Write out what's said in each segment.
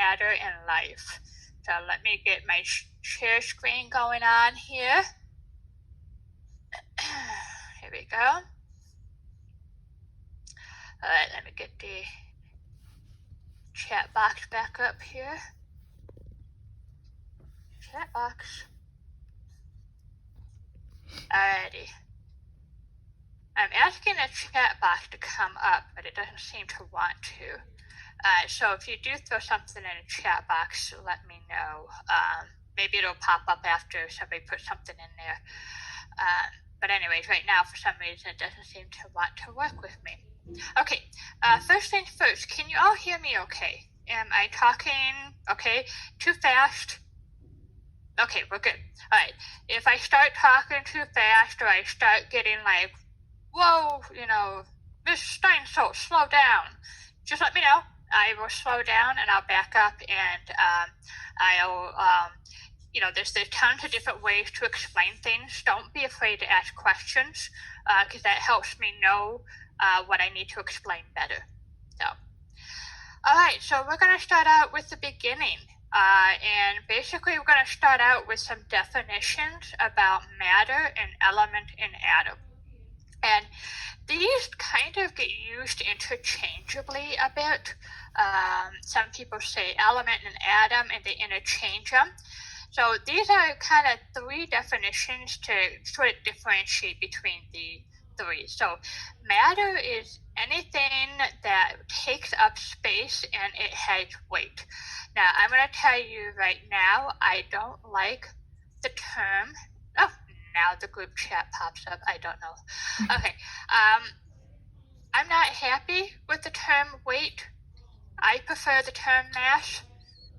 matter in life. So let me get my share screen going on here. Here we go. All right, let me get the chat box back up here. Chat box. Alrighty. I'm asking the chat box to come up, but it doesn't seem to want to. So if you do throw something in the chat box, let me know. Maybe it'll pop up after somebody puts something in there. But anyways, right now, for some reason, it doesn't seem to want to work with me. Okay, first things first, can you all hear me okay? Am I talking okay? Too fast? Okay, we're good. All right, if I start talking too fast or I start getting like, whoa, Miss Steinsultz, slow down, just let me know. I will slow down and I'll back up and I'll, there's tons of different ways to explain things. Don't be afraid to ask questions because that helps me know what I need to explain better. So, all right, so we're going to start out with the beginning. And basically, we're going to start out with some definitions about matter and element in atom. And these kind of get used interchangeably a bit. Some people say element and atom, and they interchange them. So these are kind of three definitions to sort of differentiate between the three. So matter is anything that takes up space and it has weight. Now, I'm going to tell you right now, I don't like the term. Oh, now the group chat pops up. I don't know. Okay. I'm not happy with the term weight. I prefer the term mass.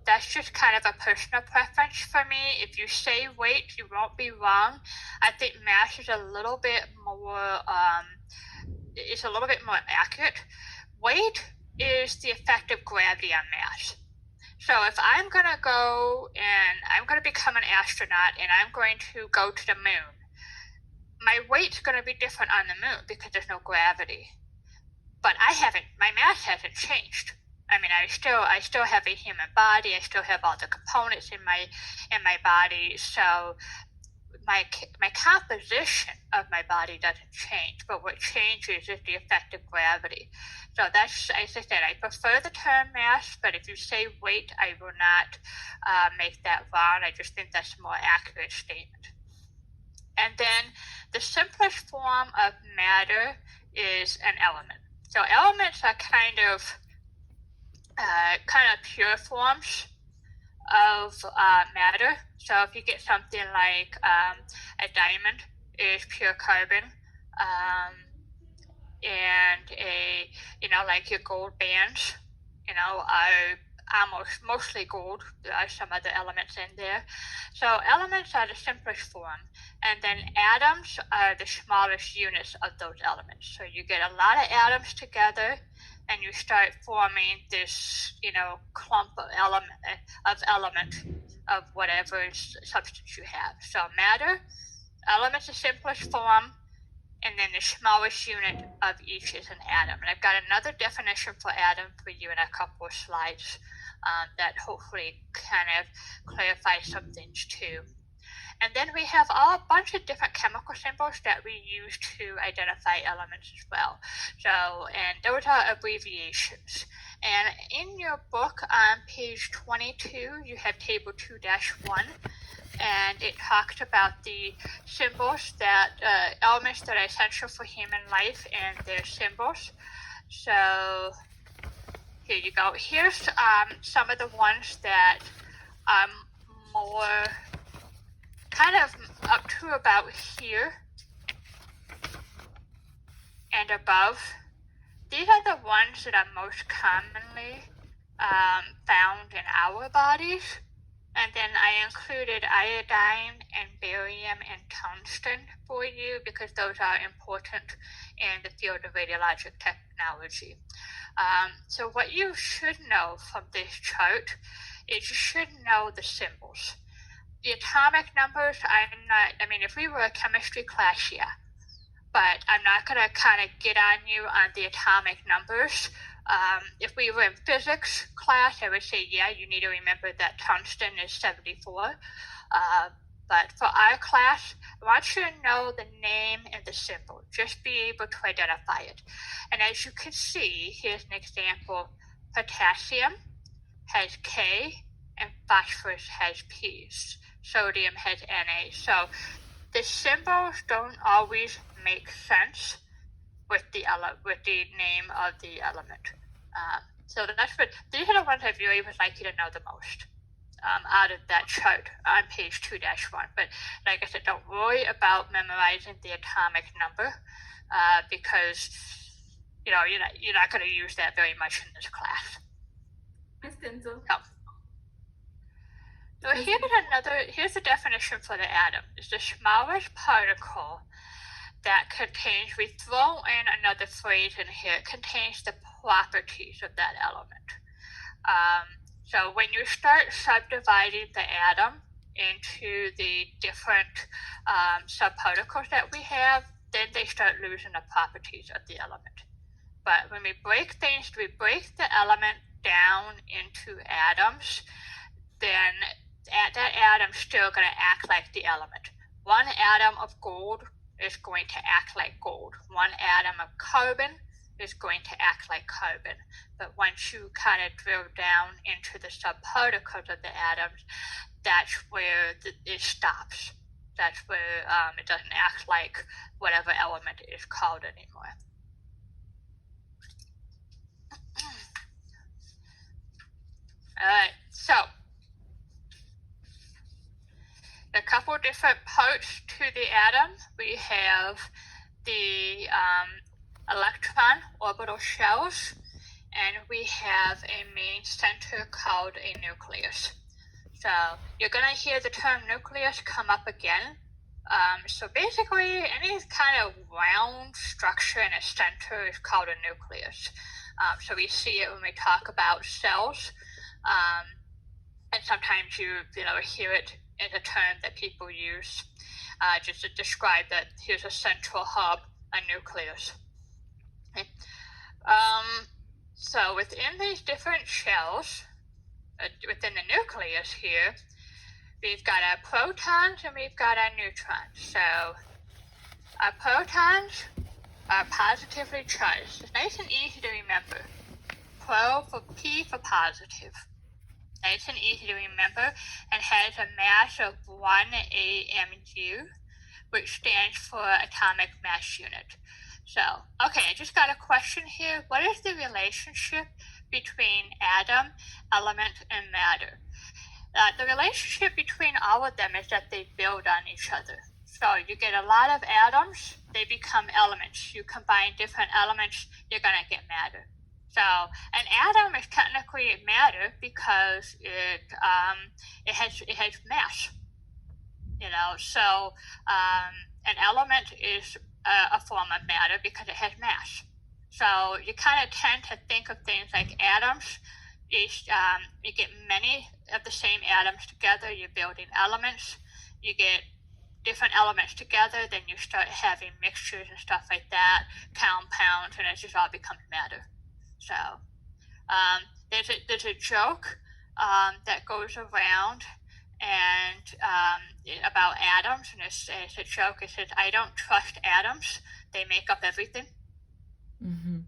That's just kind of a personal preference for me. If you say weight, you won't be wrong. I think mass is a little bit more, accurate. Weight is the effect of gravity on mass. So if I'm going to go and I'm going to become an astronaut and I'm going to go to the moon, my weight's going to be different on the moon because there's no gravity. But my mass hasn't changed. I mean, I still have a human body. I still have all the components in my body. So my composition of my body doesn't change. But what changes is the effect of gravity. So that's, as I said, I prefer the term mass. But if you say weight, I will not make that wrong. I just think that's a more accurate statement. And then the simplest form of matter is an element. So elements are kind of pure forms of matter. So if you get something like a diamond is pure carbon, and like your gold bands, are almost mostly gold. There are some other elements in there. So elements are the simplest form, and then atoms are the smallest units of those elements. So you get a lot of atoms together and you start forming this, clump of element of whatever substance you have. So matter, element's the simplest form, and then the smallest unit of each is an atom. And I've got another definition for atom for you in a couple of slides that hopefully kind of clarifies some things too. And then we have a bunch of different chemical symbols that we use to identify elements as well. So, and those are abbreviations. And in your book on page 22, you have table 2-1, and it talks about the symbols elements that are essential for human life and their symbols. So here you go. Here's some of the ones that are more kind of up to about here and above. These are the ones that are most commonly found in our bodies. And then I included iodine and barium and tungsten for you because those are important in the field of radiologic technology. So what you should know from this chart is you should know the symbols. The atomic numbers, if we were a chemistry class, yeah. But I'm not going to kind of get on you on the atomic numbers If we were in physics class, I would say, yeah, you need to remember that tungsten is 74. But for our class, I want you to know the name and the symbol. Just be able to identify it. And as you can see, here's an example. Potassium has K and phosphorus has P. Sodium has Na. So the symbols don't always make sense with the name of the element. So these are the ones I really would like you to know the most out of that chart on page 2-1. But like I said, don't worry about memorizing the atomic number because you're not going to use that very much in this class. Ms. Steinsultz. No. So here's the definition for the atom. It's the smallest particle that contains, we throw in another phrase in here, it contains the properties of that element. So when you start subdividing the atom into the different subparticles that we have, then they start losing the properties of the element. But when we break the element down into atoms, then that atom's still going to act like the element. One atom of gold is going to act like gold. One atom of carbon is going to act like carbon. But once you kind of drill down into the subparticles of the atoms, that's where it stops. That's where it doesn't act like whatever element it is called anymore. All right, so a couple different parts to the atom. We have the electron orbital shells, and we have a main center called a nucleus. So you're going to hear the term nucleus come up again. So basically, any kind of round structure in a center is called a nucleus. So we see it when we talk about cells, and sometimes you hear it in a term that people use just to describe that here's a central hub, a nucleus. Okay. So within these different shells, within the nucleus here, we've got our protons and we've got our neutrons. So our protons are positively charged. It's nice and easy to remember. P for positive. Nice and easy to remember, and has a mass of 1 AMU, which stands for atomic mass unit. So, okay, I just got a question here. What is the relationship between atom, element, and matter? The relationship between all of them is that they build on each other. So you get a lot of atoms, they become elements. You combine different elements, you're going to get matter. So an atom is technically matter because it has mass. So an element is a form of matter because it has mass. So you kind of tend to think of things like atoms. You get many of the same atoms together, you're building elements. You get different elements together, then you start having mixtures and stuff like that, compounds, and it just all becomes matter. So there's a joke that goes around and about atoms, and it's a joke. It says, "I don't trust atoms; they make up everything." Mm-hmm.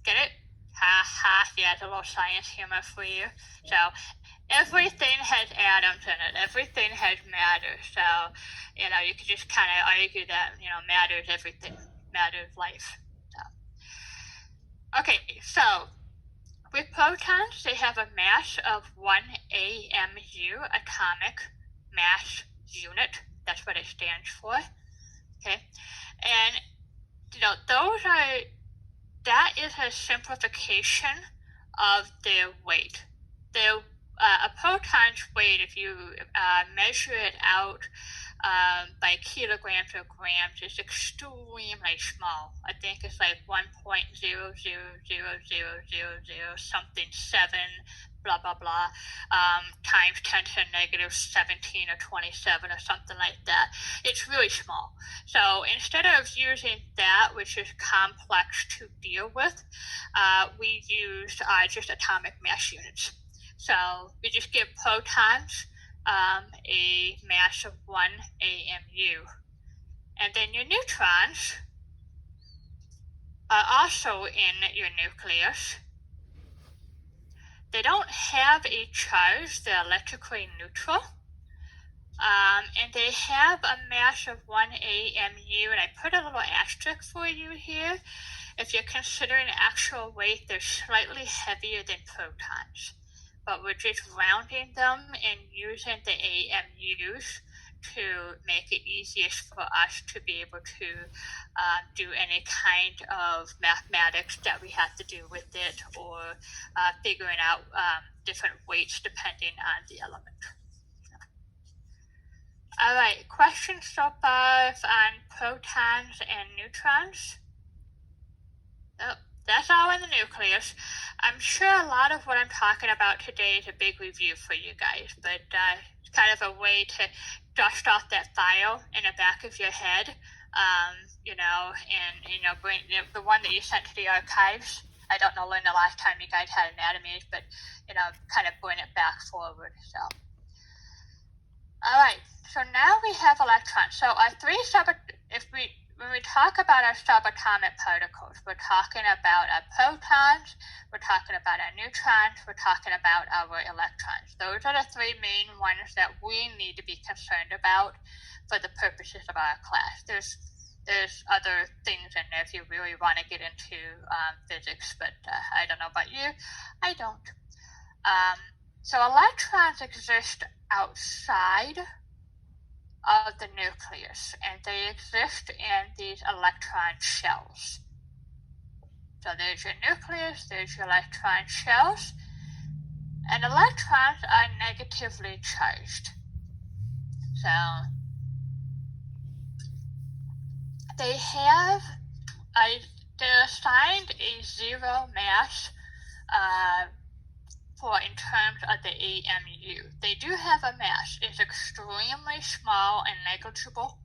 Get it? Ha ha! Yeah, it's a little science humor for you. So everything has atoms in it. Everything has matter. So you could just kind of argue that matter is everything. Matter is life. Okay, so with protons, they have a mass of 1 AMU, atomic mass unit. That's what it stands for. Okay, and that is a simplification of their weight. A proton's weight, if you measure it out by kilograms or grams is extremely small. I think it's like 1.0000000 something 7, blah, blah, blah, times 10 to the negative 17 or 27 or something like that. It's really small. So instead of using that, which is complex to deal with, we use just atomic mass units. So we just give protons a mass of 1 AMU. And then your neutrons are also in your nucleus. They don't have a charge, they're electrically neutral. And they have a mass of 1 AMU, and I put a little asterisk for you here. If you're considering actual weight, they're slightly heavier than protons. But we're just rounding them and using the AMUs to make it easiest for us to be able to do any kind of mathematics that we have to do with it, or figuring out different weights depending on the element. All right, questions so far on protons and neutrons? Oh, that's all in the nucleus. I'm sure a lot of what I'm talking about today is a big review for you guys, but it's kind of a way to dust off that file in the back of your head, and bring the one that you sent to the archives. I don't know when the last time you guys had anatomy, but kind of bring it back forward. So, all right. So now we have electrons. So our when we talk about our subatomic particles, we're talking about our protons, we're talking about our neutrons, we're talking about our electrons. Those are the three main ones that we need to be concerned about for the purposes of our class. There's other things in there if you really want to get into physics, but I don't know about you. I don't. So electrons exist outside of the nucleus, and they exist in these electron shells. So there's your nucleus, there's your electron shells, and electrons are negatively charged. So they're assigned a 0 mass in terms of the AMU. They do have a mass. It's extremely small and negligible,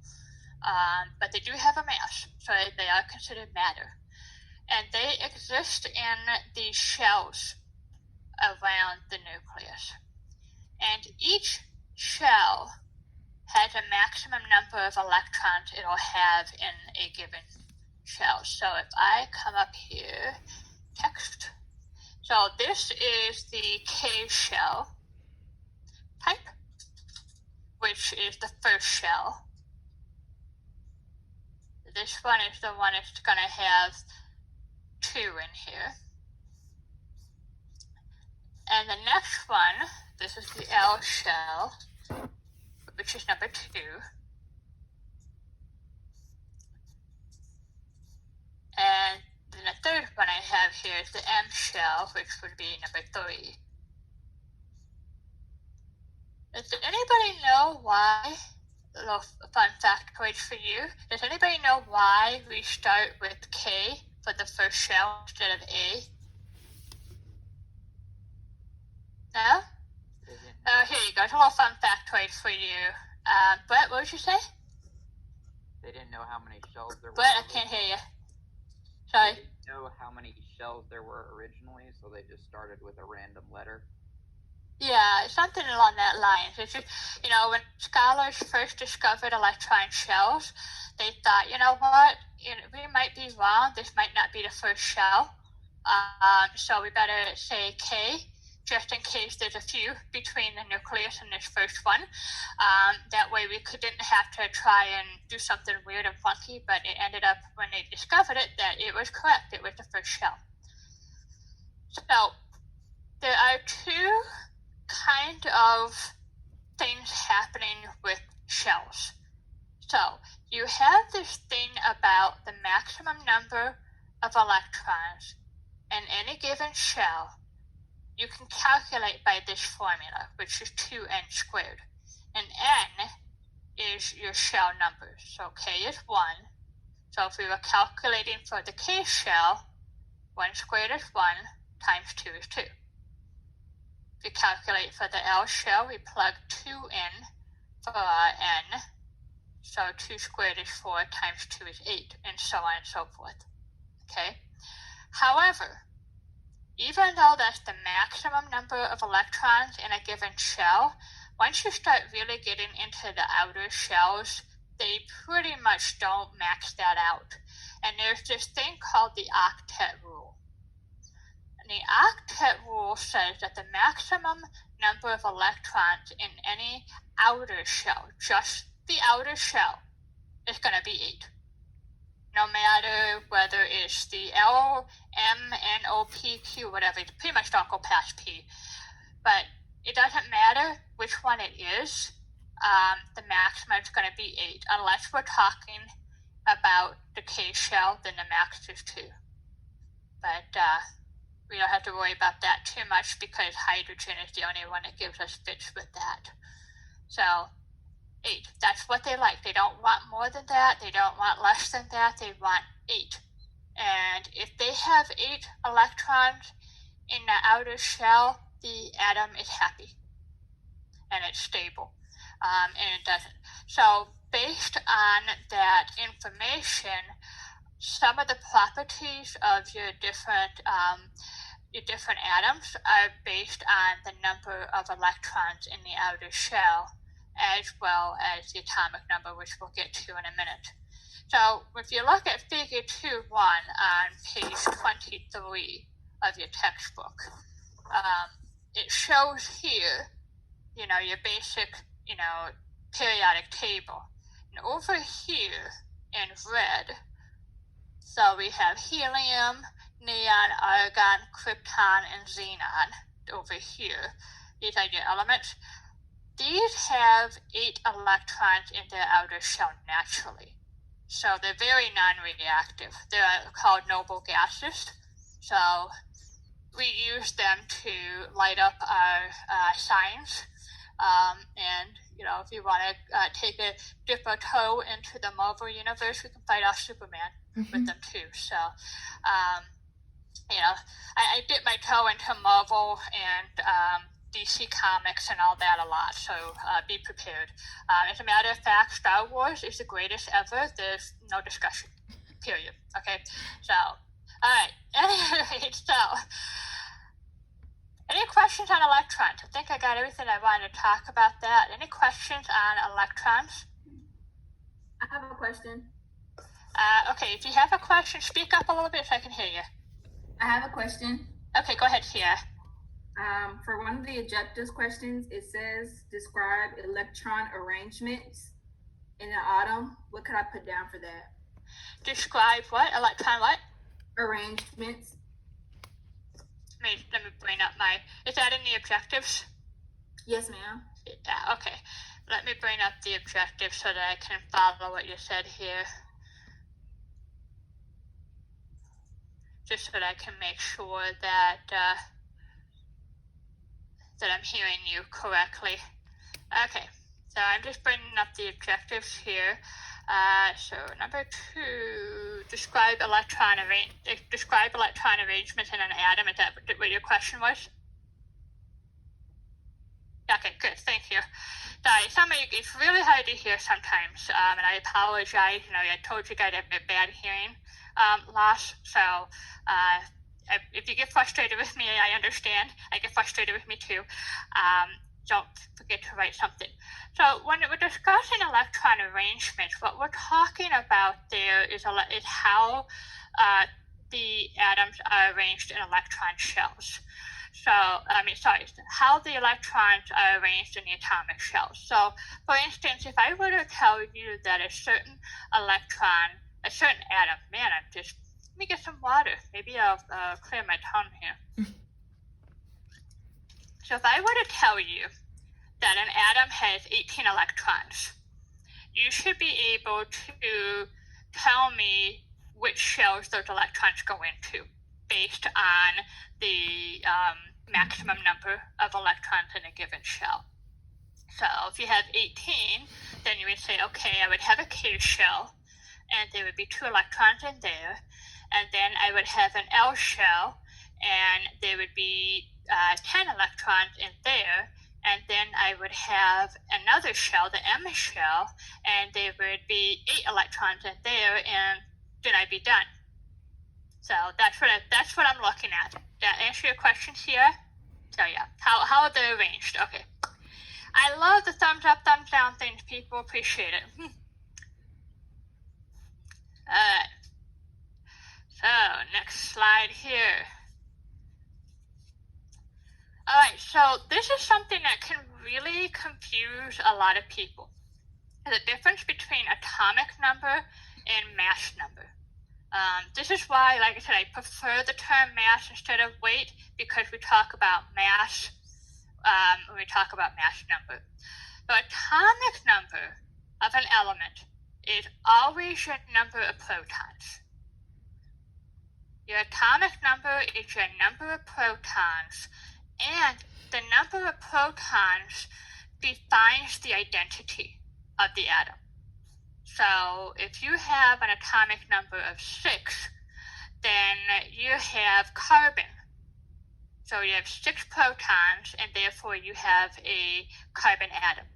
but they do have a mass, so they are considered matter. And they exist in the shells around the nucleus. And each shell has a maximum number of electrons it'll have in a given shell. So if I come up here, text. So this is the K shell type, which is the first shell. This one is the one that's going to have 2 in here. And the next one, this is the L shell, which is number 2. And then the third one I have here is the M shell, which would be number 3. Does anybody know why? A little fun factoid for you. Does anybody know why we start with K for the first shell instead of A? No? Oh, here you go. It's a little fun factoid for you. Brett, what did you say? They didn't know how many shells there were. Brett, I can't hear you. Sorry. They didn't know how many shells there were originally, so they just started with a random letter. Yeah, something along that line. It's just, when scholars first discovered electron shells, they thought, what, we might be wrong. This might not be the first shell. So we better say K, just in case there's a few between the nucleus and this first one. That way we didn't have to try and do something weird and funky, but it ended up, when they discovered it, that it was correct. It was the first shell. So there are 2 kind of things happening with shells. So you have this thing about the maximum number of electrons in any given shell. You can calculate by this formula, which is 2n squared. And n is your shell number. So K is 1. So if we were calculating for the K shell, 1 squared is 1 times 2 is 2. If we calculate for the L shell, we plug 2 in for our N. So 2 squared is 4 times 2 is 8, and so on and so forth. Okay? However, even though that's the maximum number of electrons in a given shell, once you start really getting into the outer shells, they pretty much don't max that out. And there's this thing called the octet rule. And the octet rule says that the maximum number of electrons in any outer shell, just the outer shell, is going to be 8. No matter whether it's the L, M, N, O, P, Q, whatever, it pretty much don't go past P. But it doesn't matter which one it is, the maximum is going to be 8. Unless we're talking about the K shell, then the max is 2. But we don't have to worry about that too much because hydrogen is the only one that gives us fits with that. So 8, that's what they like. They don't want more than that. They don't want less than that. They want 8. And if they have 8 electrons in the outer shell, the atom is happy and it's stable, and it doesn't. So based on that information, some of the properties of your different atoms are based on the number of electrons in the outer shell, as well as the atomic number, which we'll get to in a minute. So if you look at figure 2.1 on page 23 of your textbook, it shows here, your basic, periodic table. And over here in red, so we have helium, neon, argon, krypton, and xenon over here. These are your elements. These have 8 electrons in their outer shell naturally. So they're very non-reactive. They're called noble gases. So we use them to light up our signs. And, if you want to take dip a toe into the Marvel universe, we can fight off Superman with them too. So, I dip my toe into Marvel and DC Comics and all that a lot, so be prepared. As a matter of fact, Star Wars is the greatest ever. There's no discussion, period. Okay, so, all right, anyway, so, any questions on electrons? I think I got everything I wanted to talk about that. Any questions on electrons? I have a question. Okay, if you have a question, speak up a little bit so I can hear you. I have a question. Okay, go ahead, Tia. For one of the objectives questions, it says describe electron arrangements in an atom. What could I put down for that? Describe what? Electron what? Arrangements. Let me bring up is that in the objectives? Yes, ma'am. Yeah, okay. Let me bring up the objectives so that I can follow what you said here. Just so that I can make sure that that I'm hearing you correctly. Okay, so I'm just bringing up the objectives here. So number 2, describe electron arrangements in an atom. Is that what your question was? Okay, good, thank you. Sorry, it's really hard to hear sometimes, and I apologize. I told you guys I have a bad hearing loss, so if you get frustrated with me, I understand. I get frustrated with me too. Don't forget to write something. So when we're discussing electron arrangements, what we're talking about there is how the atoms are arranged in electron shells. So, how the electrons are arranged in the atomic shells. So, for instance, if I were to tell you that a certain atom, let me get some water. Maybe I'll clear my tongue here. So if I were to tell you that an atom has 18 electrons, you should be able to tell me which shells those electrons go into based on the maximum number of electrons in a given shell. So if you have 18, then you would say, okay, I would have a K shell, and there would be 2 electrons in there, and then I would have an L shell, and there would be 10 electrons in there, and then I would have another shell, the M shell, and there would be 8 electrons in there, and then I'd be done. So that's what I'm looking at. Did that answer your questions here? So yeah, how are they arranged? Okay. I love the thumbs up, thumbs down things. People appreciate it. Alright. So, next slide here. Alright, so this is something that can really confuse a lot of people. The difference between atomic number and mass number. This is why, like I said, I prefer the term mass instead of weight, because we talk about mass when we talk about mass number. The atomic number of an element is always your number of protons. Your atomic number is your number of protons, and the number of protons defines the identity of the atom. So if you have an atomic number of 6, then you have carbon. So you have 6 protons, and therefore you have a carbon atom.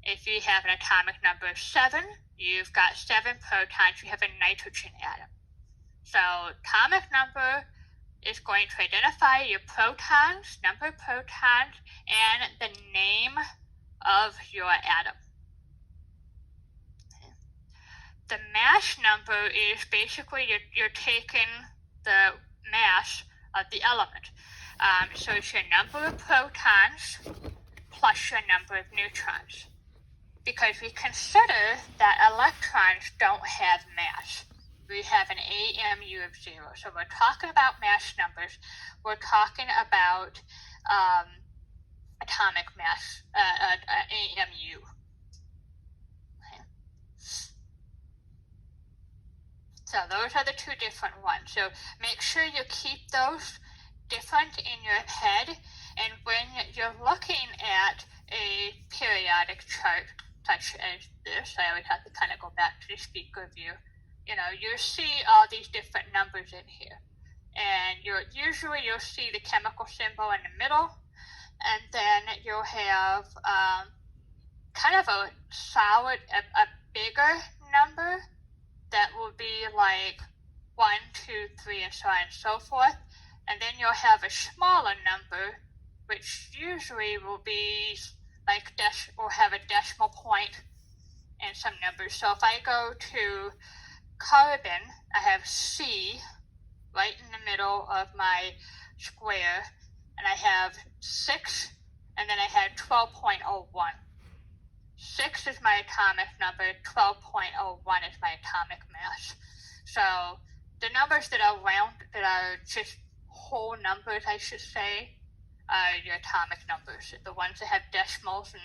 If you have an atomic number of 7, you've got 7 protons, you have a nitrogen atom. So atomic number is going to identify your protons, number of protons, and the name of your atom. The mass number is basically you're taking the mass of the element. So it's your number of protons plus your number of neutrons. Because we consider that electrons don't have mass. We have an AMU of 0. So we're talking about mass numbers. We're talking about atomic mass, AMU. So those are the 2 different ones. So make sure you keep those different in your head. And when you're looking at a periodic chart such as this, I always have to kind of go back to the speaker view. You see all these different numbers in here. And you'll see the chemical symbol in the middle. And then you'll have kind of a solid, a bigger number that will be like 1, 2, 3, and so on and so forth. And then you'll have a smaller number, which usually will be like or have a decimal point and some numbers. So if I go to carbon, I have C right in the middle of my square, and I have 6, and then I have 12.01. 6 is my atomic number, 12.01 is my atomic mass. So the numbers that are just whole numbers, I should say, are your atomic numbers. The ones that have decimals and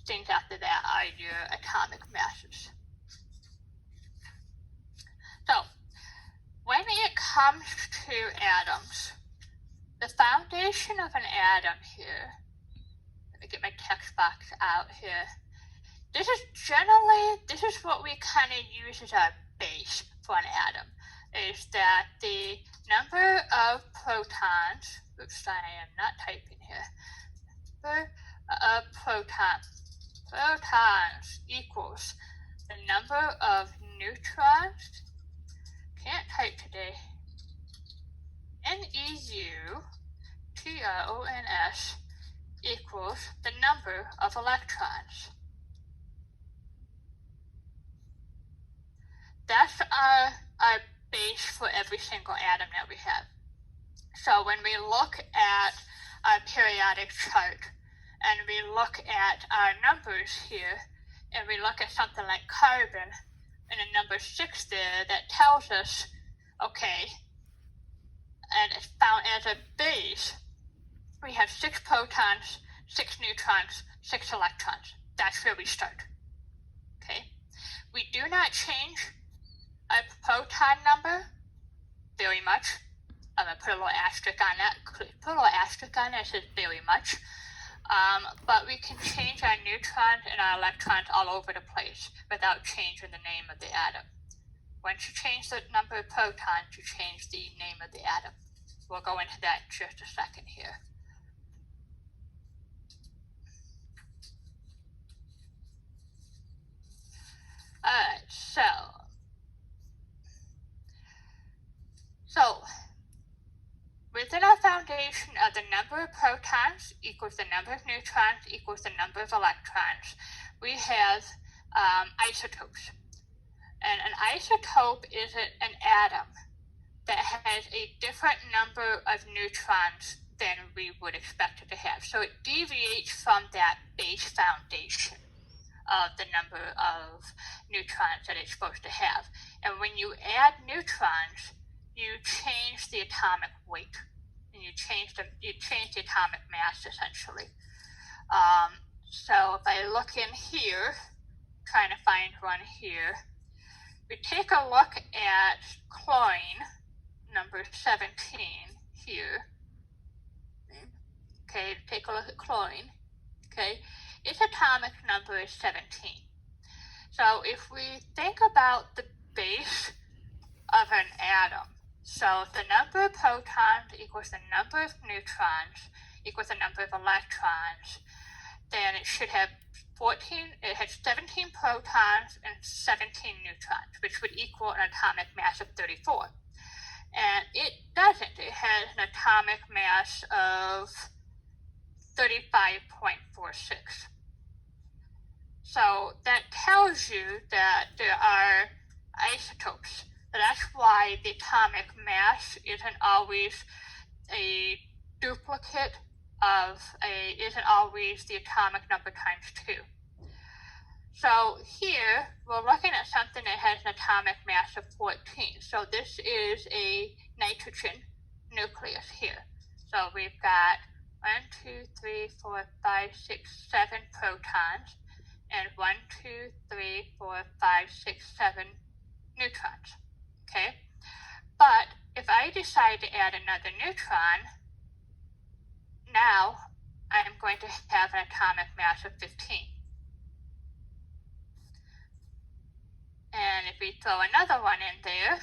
things after that are your atomic masses. So when it comes to atoms, the foundation of an atom here, let me get my text box out here. This is what we kind of use as our base for an atom, is that the number of protons, oops, I am not typing here, number of protons equals the number of neutrons, can't type today, neutrons equals the number of electrons. That's our base for every single atom that we have. So when we look at our periodic chart and we look at our numbers here, and we look at something like carbon and a number 6 there, that tells us, okay, and it's found as a base, we have 6 protons, 6 neutrons, 6 electrons. That's where we start. Okay? We do not change our proton number very much. I'm going to put a little asterisk on that. Put a little asterisk on it. It says very much. but we can change our neutrons and our electrons all over the place without changing the name of the atom. Once you change the number of protons, you change the name of the atom. We'll go into that in just a second here. Alright, so within our foundation of the number of protons equals the number of neutrons equals the number of electrons, we have isotopes. And an isotope is an atom that has a different number of neutrons than we would expect it to have. So it deviates from that base foundation of the number of neutrons that it's supposed to have. And when you add neutrons, you change the atomic weight, and you change the atomic mass essentially. So if I look in here, trying to find one here, we take a look at chlorine, number 17 here. Okay, take a look at chlorine. Okay, its atomic number is 17. So if we think about the base of an atom, so the number of protons equals the number of neutrons equals the number of electrons, then it should have 17 protons and 17 neutrons, which would equal an atomic mass of 34. And it doesn't. It has an atomic mass of 35.46. So that tells you that there are isotopes. That's why the atomic mass isn't always a duplicate isn't always the atomic number times 2. So here, we're looking at something that has an atomic mass of 14. So this is a nitrogen nucleus here. So we've got 1, 2, 3, 4, 5, 6, 7 protons, and 1, 2, 3, 4, 5, 6, 7 neutrons. Okay? But if I decide to add another neutron, now I'm going to have an atomic mass of 15. And if we throw another one in there,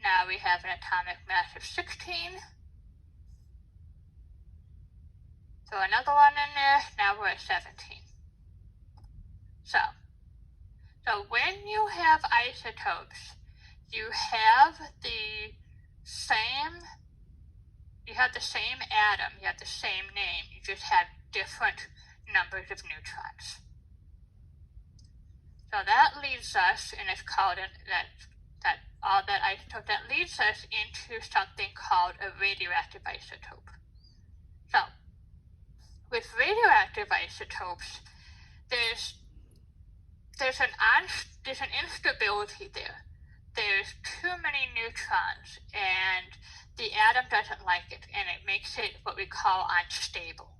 now we have an atomic mass of 16. Throw another one in there, now we're at 17. So when you have isotopes, you have the same atom, you have the same name, you just have different numbers of neutrons. So that leads us, and it's called that isotope, that leads us into something called a radioactive isotope. So with radioactive isotopes, there's an instability there. There's too many neutrons, and the atom doesn't like it, and it makes it what we call unstable.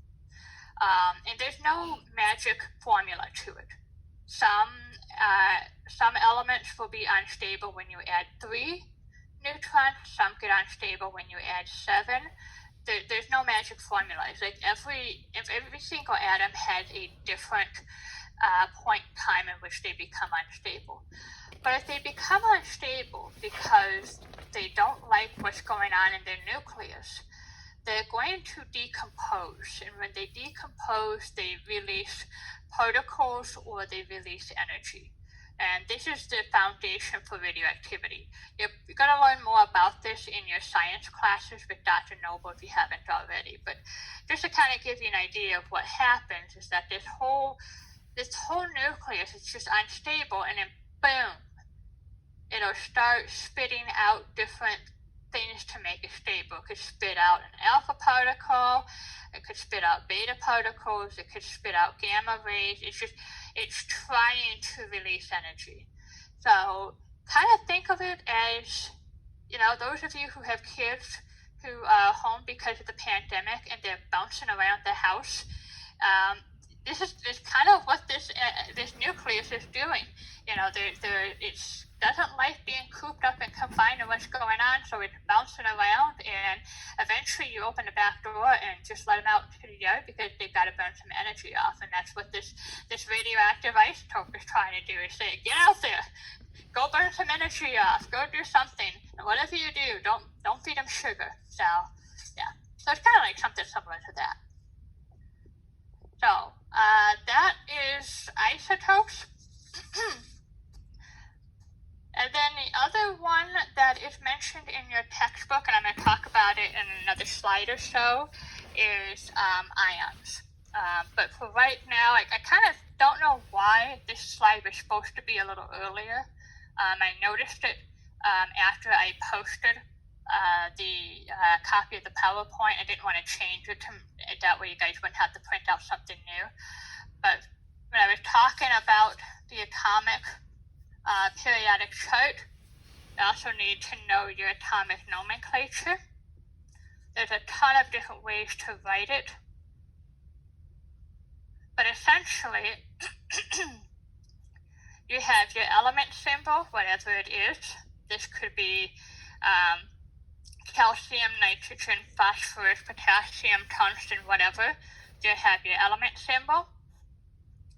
And there's no magic formula to it. Some elements will be unstable when you add 3 neutrons. Some get unstable when you add 7. There's no magic formula. It's like every single atom has a different point in time in which they become unstable. But if they become unstable because they don't like what's going on in their nucleus, they're going to decompose. And when they decompose, they release particles or they release energy. And this is the foundation for radioactivity. You're going to learn more about this in your science classes with Dr. Noble if you haven't already. But just to kind of give you an idea of what happens is that this whole nucleus is just unstable, and then boom, it'll start spitting out different things to make it stable. It could spit out an alpha particle, it could spit out beta particles, it could spit out gamma rays. It's trying to release energy. So kind of think of it as, those of you who have kids who are home because of the pandemic and they're bouncing around the house, this is kind of what this nucleus is doing. It doesn't like being cooped up and confined to what's going on, so it's bouncing around, and eventually you open the back door and just let them out to the yard because they've got to burn some energy off, and that's what this radioactive isotope is trying to do, is say, get out there, go burn some energy off, go do something, and whatever you do, don't feed them sugar. So yeah, so it's kind of like something similar to that. So that is isotopes. And then the other one that is mentioned in your textbook, and I'm going to talk about it in another slide or so, is ions. But for right now, I kind of don't know why this slide was supposed to be a little earlier. I noticed it after I posted the copy of the PowerPoint. I didn't want to change it that way you guys wouldn't have to print out something new. But when I was talking about the atomic periodic chart, you also need to know your atomic nomenclature. There's a ton of different ways to write it. But essentially, you have your element symbol, whatever it is. This could be calcium, nitrogen, phosphorus, potassium, tungsten, whatever. You have your element symbol.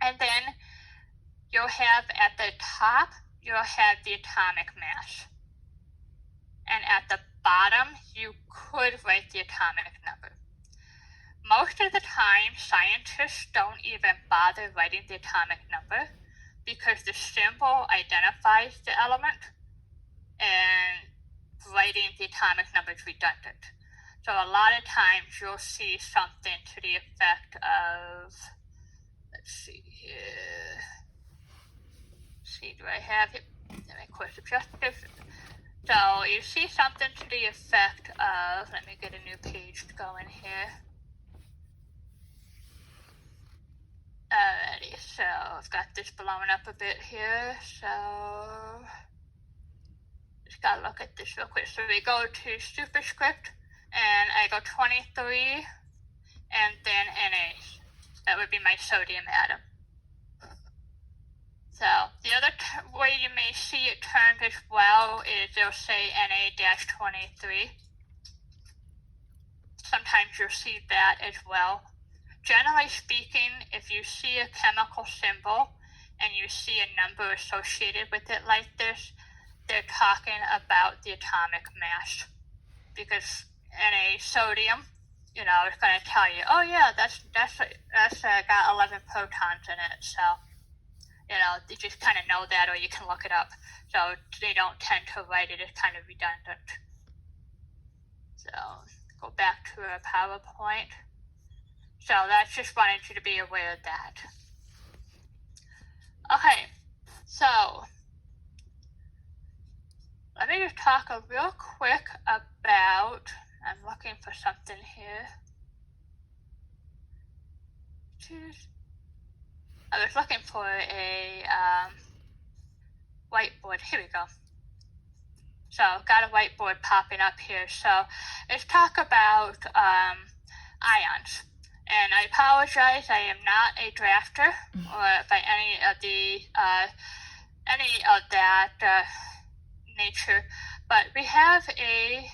And then you'll have at the top, you'll have the atomic mass. And at the bottom, you could write the atomic number. Most of the time, scientists don't even bother writing the atomic number because the symbol identifies the element, and writing the atomic number is redundant. So a lot of times you'll see something to the effect of, let's see here. Do I have it? My course objective. So you see something to the effect of, let me get a new page going here. Alrighty, so I've got this blown up a bit here, so just gotta look at this real quick. So we go to superscript, and I go 23, and then Na. That would be my sodium atom. So the other way you may see it termed as well is they'll say Na-23. Sometimes you'll see that as well. Generally speaking, if you see a chemical symbol and you see a number associated with it like this, they're talking about the atomic mass. Because Na sodium, it's going to tell you, oh yeah, that's got 11 protons in it. So, you just kind of know that, or you can look it up. So they don't tend to write it as kind of redundant. So go back to our PowerPoint. So that's just wanted you to be aware of that. Okay, so let me just talk real quick about, I'm looking for something here. I was looking for a whiteboard. Here we go. So got a whiteboard popping up here. So let's talk about ions. And I apologize, I am not a drafter or by any of that nature, but we have a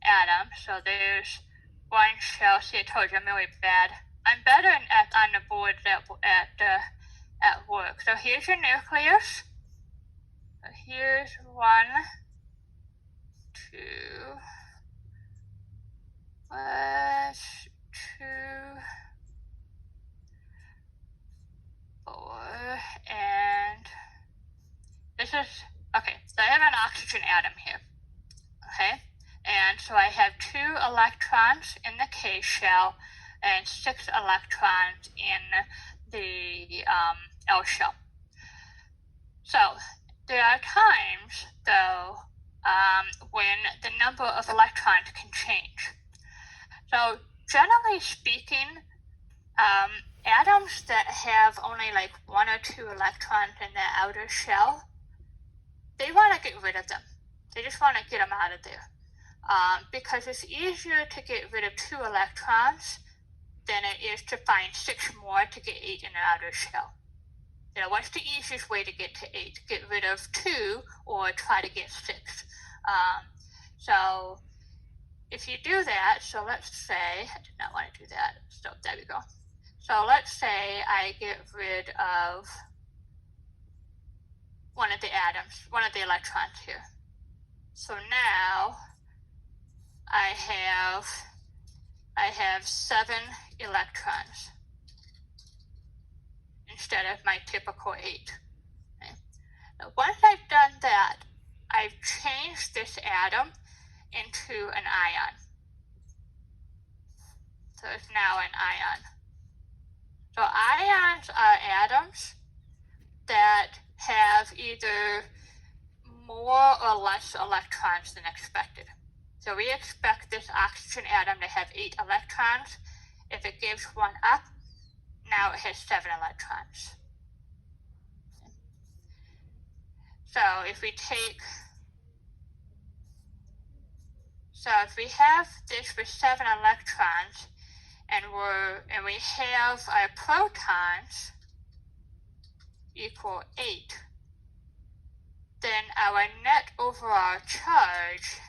atom. So there's one shell. See, I told you I'm really bad. I'm better on the board at work. So here's your nucleus. So here's 1, 2, 4, and this is, okay, so I have an oxygen atom here, okay? And so I have 2 electrons in the K shell and 6 electrons in the L shell. So there are times, though, when the number of electrons can change. So generally speaking, atoms that have only like 1 or 2 electrons in their outer shell, they want to get rid of them. They just want to get them out of there. Because it's easier to get rid of 2 electrons than it is to find 6 more to get 8 in an outer shell. What's the easiest way to get to 8? Get rid of 2 or try to get 6. So if you do that, so let's say, I did not want to do that, so there we go. So let's say I get rid of one of the atoms, one of the electrons here. So now I have 7 electrons instead of my typical 8. Okay. Now, once I've done that, I've changed this atom into an ion. So it's now an ion. So ions are atoms that have either more or less electrons than expected. So we expect this oxygen atom to have 8 electrons. If it gives one up, now it has 7 electrons. So if we have this with 7 electrons, and we have our protons equal 8, then our net overall charge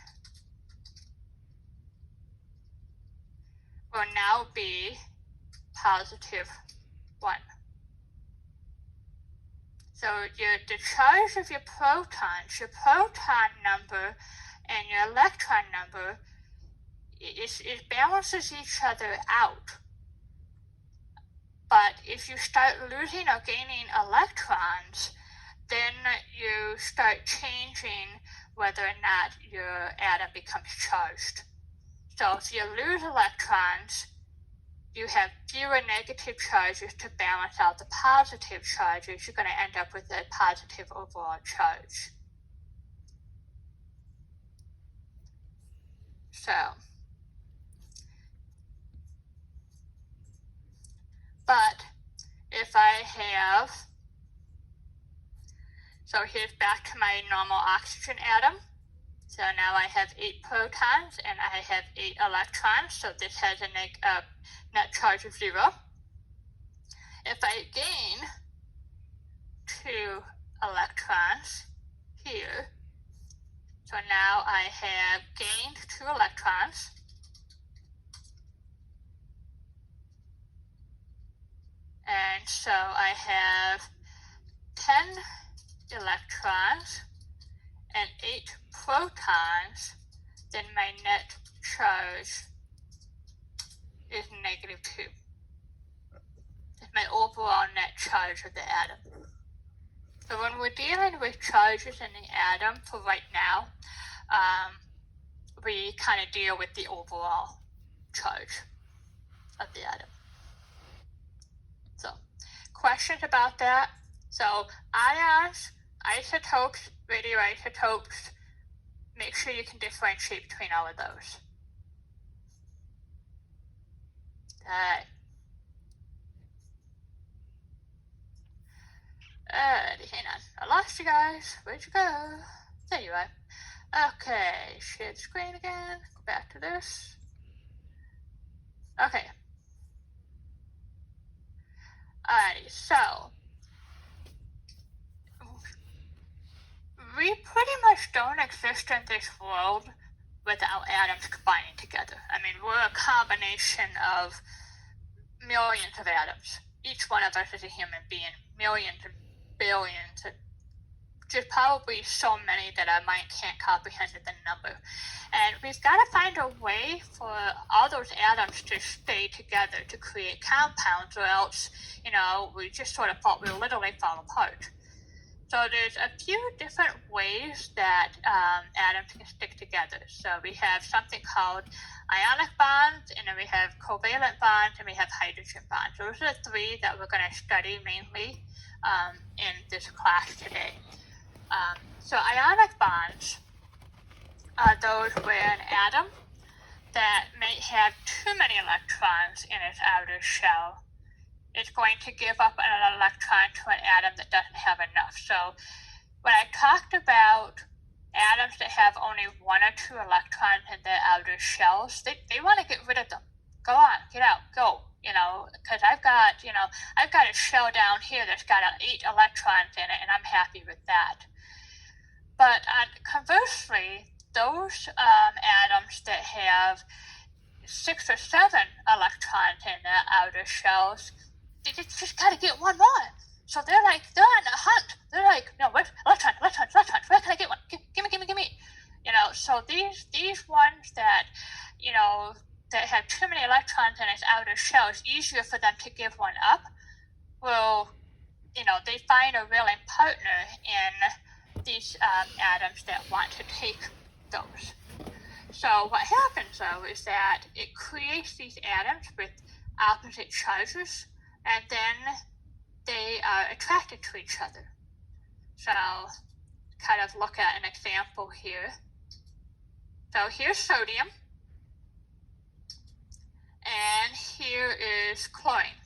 will now be positive 1. So the charge of your protons, your proton number and your electron number, it balances each other out. But if you start losing or gaining electrons, then you start changing whether or not your atom becomes charged. So if you lose electrons, you have fewer negative charges to balance out the positive charges. You're going to end up with a positive overall charge. So, but if I have, so here's back to my normal oxygen atom. So now I have 8 protons and I have 8 electrons. So this has a net charge of 0. If I gain 2 electrons here, so now I have gained 2 electrons. And so I have 10 electrons and 8 protons, then my net charge is negative 2. It's my overall net charge of the atom. So when we're dealing with charges in the atom for right now, we kind of deal with the overall charge of the atom. So, questions about that? So, ions, isotopes, radioisotopes, make sure you can differentiate between all of those. Hang on. I lost you guys. Where'd you go? There you are. Okay, share the screen again. Go back to this. Okay. Alrighty, so we pretty much don't exist in this world without atoms combining together. I mean, we're a combination of millions of atoms. Each one of us is a human being, millions and billions. There's probably so many that our mind can't comprehend the number. And we've got to find a way for all those atoms to stay together to create compounds, or else, we just sort of we'll literally fall apart. So there's a few different ways that atoms can stick together. So we have something called ionic bonds, and then we have covalent bonds, and we have hydrogen bonds. Those are the 3 that we're going to study mainly in this class today. So ionic bonds are those where an atom that may have too many electrons in its outer shell is going to give up an electron to an atom that doesn't have enough. So when I talked about atoms that have only 1 or 2 electrons in their outer shells, they want to get rid of them. Go on, get out, go. because I've got a shell down here that's got 8 electrons in it, and I'm happy with that. But conversely, those atoms that have 6 or 7 electrons in their outer shells, they just got to get one more. So they're on the hunt. They're like, no, where's electrons? Where can I get one? Give me. So these ones that, that have too many electrons in its outer shell, it's easier for them to give one up. Will, they find a willing partner in these atoms that want to take those. So what happens, though, is that it creates these atoms with opposite charges, and then they are attracted to each other. So kind of look at an example here. So here's sodium, and here is chlorine.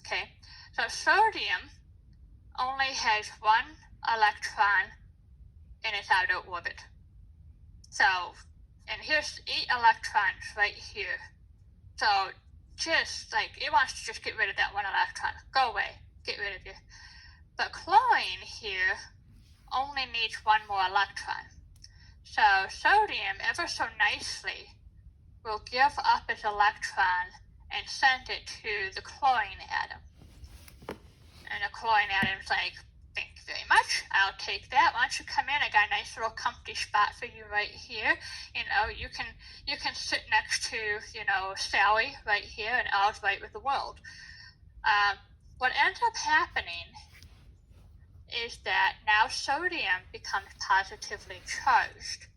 Okay, so sodium only has 1 electron in its outer orbit. So, and here's 8 electrons right here. So just it wants to just get rid of that 1 electron. Go away, get rid of you. But chlorine here only needs 1 more electron. So sodium, ever so nicely, will give up its electron and send it to the chlorine atom. And the chlorine atom's like, thank you very much, I'll take that. Why don't you come in? I got a nice little comfy spot for you right here. You can sit next to, Sally right here, and all's right with the world. What ends up happening is that now sodium becomes positively charged.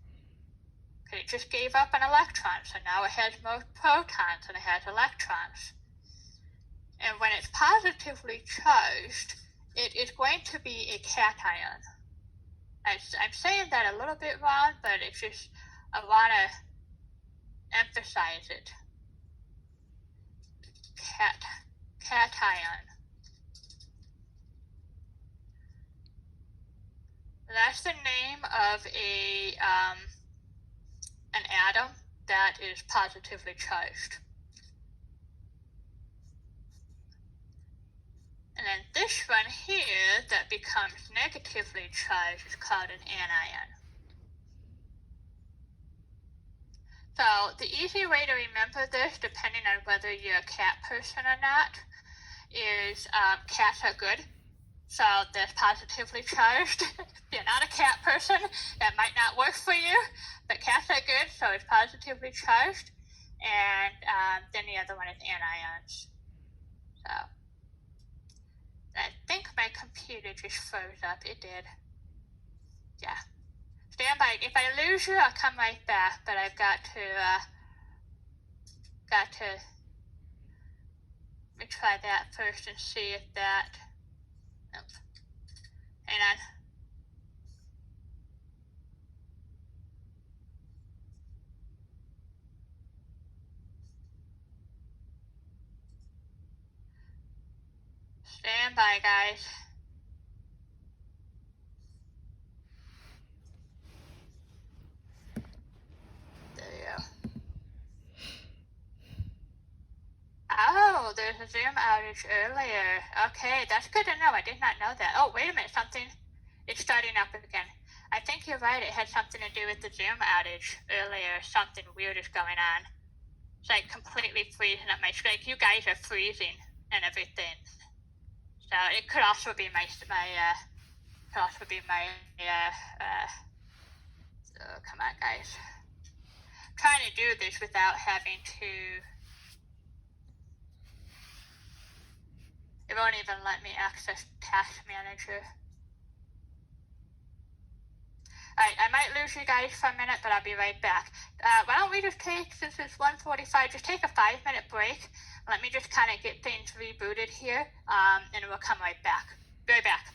Okay, it just gave up an electron, so now it has more protons than it has electrons. And when it's positively charged, it is going to be a cation. I'm saying that a little bit wrong, but it's just, I want to emphasize it. Cation. That's the name of an atom that is positively charged. And then this one here that becomes negatively charged is called an anion. So the easy way to remember this, depending on whether you're a cat person or not, is cats are good. So they're positively charged. If you're not a cat person, that might not work for you, but cats are good, so it's positively charged. And then the other one is anions. So I think my computer just froze up. It did. Yeah. Stand by. If I lose you, I'll come right back, but I've got to let me try that first and see if that. Nope. Hang on. Stand by, guys. There you go. Oh, there's a Zoom outage earlier. Okay, that's good to know. I did not know that. Oh, wait a minute, it's starting up again. I think you're right, it had something to do with the Zoom outage earlier. Something weird is going on. It's completely freezing up my screen. You guys are freezing and everything. So it could also be my so come on, guys. I'm trying to do this without having to. It won't even let me access Task Manager. Alright, I might lose you guys for a minute, but I'll be right back. Why don't we just take, since it's 1:45, just take a 5-minute break. Let me just kind of get things rebooted here, and we'll come right back. Be right back.